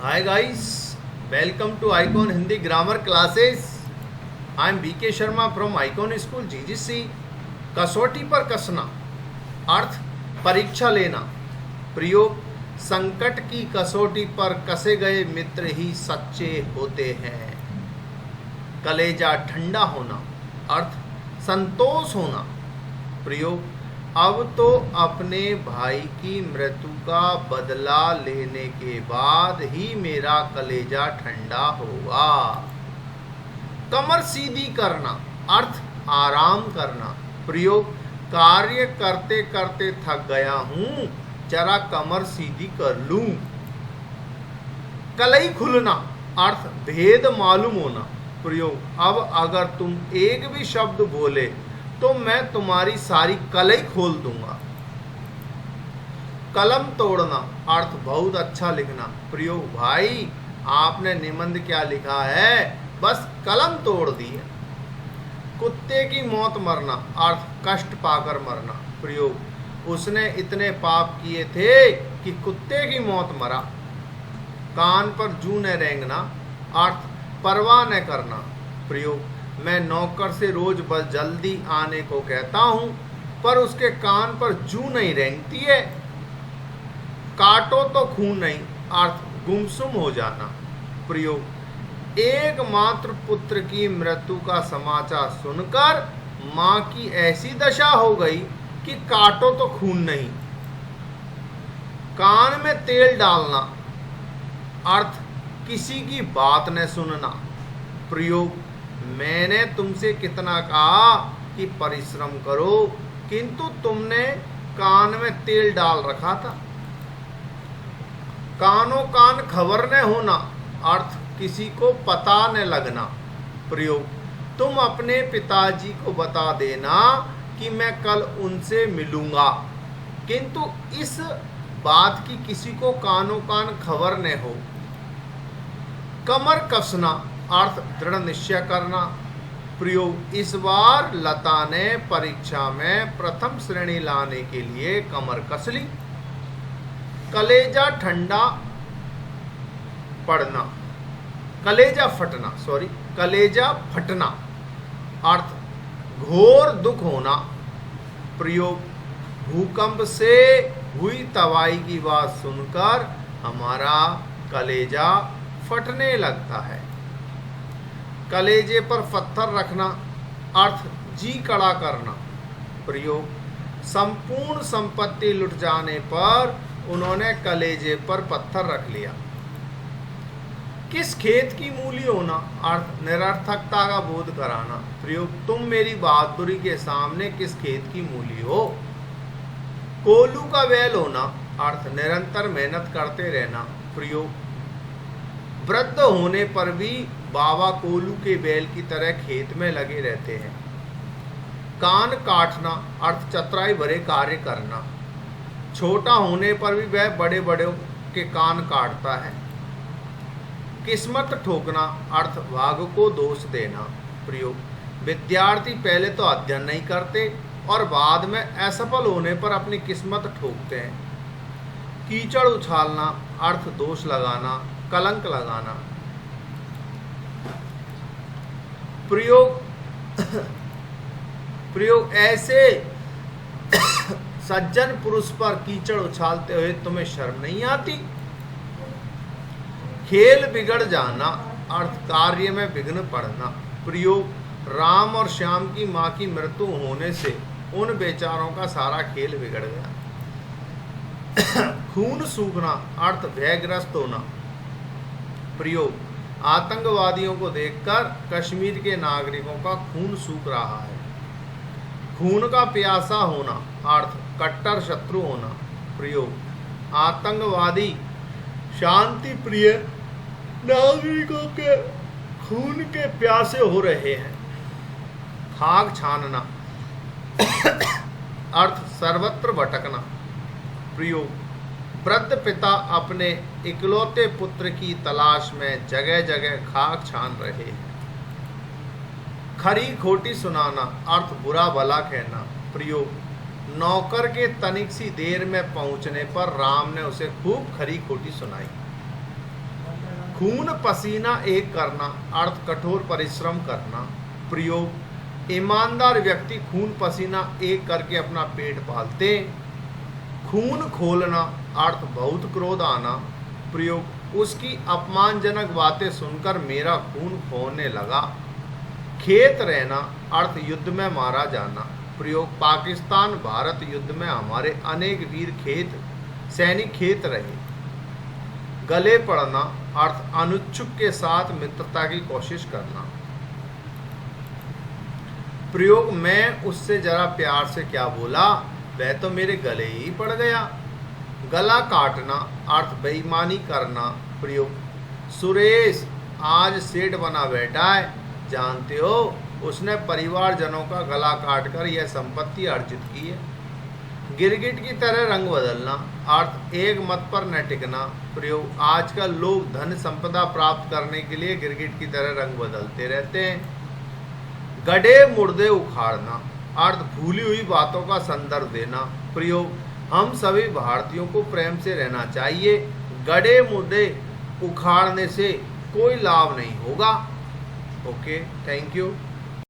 Hi guys, welcome to Icon Hindi Grammar Classes. I am BK Sharma from Icon School GGC. कसौटी पर कसना, अर्थ परीक्षा लेना। प्रयोग संकट की कसौटी पर कसे गए मित्र ही सच्चे होते हैं। कलेजा ठंडा होना, अर्थ संतोष होना। प्रयोग अब तो अपने भाई की मृत्यु का बदला लेने के बाद ही मेरा कलेजा ठंडा होगा। कमर सीधी करना, अर्थ आराम करना। प्रयोग कार्य करते करते थक गया हूं, जरा कमर सीधी कर लूं। कलई खुलना, अर्थ भेद मालूम होना। प्रयोग अब अगर तुम एक भी शब्द बोले तो मैं तुम्हारी सारी कलई खोल दूंगा। कलम तोड़ना, अर्थ बहुत अच्छा लिखना। प्रयोग भाई आपने निबंध क्या लिखा है, बस कलम तोड़ दी है। कुत्ते की मौत मरना, अर्थ कष्ट पाकर मरना। प्रयोग उसने इतने पाप किए थे कि कुत्ते की मौत मरा। कान पर जू न रेंगना, अर्थ परवाह न करना। प्रयोग मैं नौकर से रोज बस जल्दी आने को कहता हूं, पर उसके कान पर जू नहीं रेंगती है। काटो तो खून नहीं, अर्थ गुमसुम हो जाना। प्रयोग एकमात्र पुत्र की मृत्यु का समाचार सुनकर मां की ऐसी दशा हो गई कि काटो तो खून नहीं। कान में तेल डालना, अर्थ किसी की बात न सुनना। प्रयोग मैंने तुमसे कितना कहा कि परिश्रम करो, किंतु तुमने कान में तेल डाल रखा था। कानों कान खबर न होना, अर्थ किसी को पता न लगना। प्रयोग तुम अपने पिताजी को बता देना कि मैं कल उनसे मिलूंगा, किंतु इस बात की किसी को कानों कान खबर न हो। कमर कसना, अर्थ दृढ़ निश्चय करना। प्रयोग इस बार लता ने परीक्षा में प्रथम श्रेणी लाने के लिए कमर कस ली। कलेजा ठंडा पड़ना, कलेजा फटना, अर्थ घोर दुख होना। प्रयोग भूकंप से हुई तबाही की बात सुनकर हमारा कलेजा फटने लगता है। कलेजे पर पत्थर रखना, अर्थ जी कड़ा करना। प्रयोग संपूर्ण संपत्ति लुट जाने पर उन्होंने कलेजे पर पत्थर रख लिया। किस खेत की मूली होना, अर्थ निरर्थकता का बोध कराना। प्रयोग तुम मेरी बहादुरी के सामने किस खेत की मूली हो। कोल्हू का बैल होना, अर्थ निरंतर मेहनत करते रहना। प्रयोग वृद्ध होने पर भी बाबा कोल्हू के बैल की तरह खेत में लगे रहते हैं। कान काटना, अर्थ चतुराई भरे कार्य करना। छोटा होने पर भी वह बड़े बड़े के कान काटता है। किस्मत ठोकना, अर्थ भाग्य को दोष देना। प्रयोग विद्यार्थी पहले तो अध्ययन नहीं करते और बाद में असफल होने पर अपनी किस्मत ठोकते हैं। कीचड़ उछालना, अर्थ दोष लगाना, कलंक लगाना। प्रयोग ऐसे सज्जन पुरुष पर कीचड़ उछालते हुए तुम्हें शर्म नहीं आती। खेल बिगड़ जाना, अर्थ कार्य में विघ्न पड़ना। प्रयोग राम और श्याम की मां की मृत्यु होने से उन बेचारों का सारा खेल बिगड़ गया। खून सूखना, अर्थ भयग्रस्त होना। प्रयोग आतंकवादियों को देखकर कश्मीर के नागरिकों का खून सूख रहा है। खून का प्यासा होना, अर्थ कट्टर शत्रु होना। प्रयोग आतंकवादी शांति प्रिय नागरिकों के खून के प्यासे हो रहे हैं। खाक छानना, अर्थ सर्वत्र भटकना। प्रयोग वृद्ध पिता अपने इकलौते पुत्र की तलाश में जगह जगह खाक छान रहे हैं। खरी खोटी सुनाना, अर्थ बुरा भला कहना। प्रयोग नौकर के तनिक सी देर में पहुंचने पर राम ने उसे खूब खरी खोटी सुनाई। खून पसीना एक करना, अर्थ कठोर परिश्रम करना। प्रयोग ईमानदार व्यक्ति खून पसीना एक करके अपना पेट पालते। खून खोलना, अर्थ बहुत क्रोध आना। प्रयोग उसकी अपमानजनक बातें सुनकर मेरा खून खोने लगा। खेत रहना, अर्थ युद्ध में मारा जाना। प्रयोग पाकिस्तान भारत युद्ध में हमारे अनेक वीर सैनिक खेत रहे। गले पड़ना, अर्थ अनुच्छुक के साथ मित्रता की कोशिश करना। प्रयोग मैं उससे जरा प्यार से क्या बोला, वह तो मेरे गले ही पड़ गया। गला काटना, अर्थ बेईमानी करना। प्रयोग सुरेश आज सेठ बना बैठा है, जानते हो उसने परिवारजनों का गला काटकर यह संपत्ति अर्जित की है। गिरगिट की तरह रंग बदलना, अर्थ एक मत पर न टिकना। प्रयोग आजकल लोग धन संपदा प्राप्त करने के लिए गिरगिट की तरह रंग बदलते रहते हैं। गड्ढे मुर्दे उखाड़ना, अर्थ भूली हुई बातों का संदर्भ देना। प्रयोग हम सभी भारतीयों को प्रेम से रहना चाहिए, गड्ढे मुर्दे उखाड़ने से कोई लाभ नहीं होगा। Okay, thank you.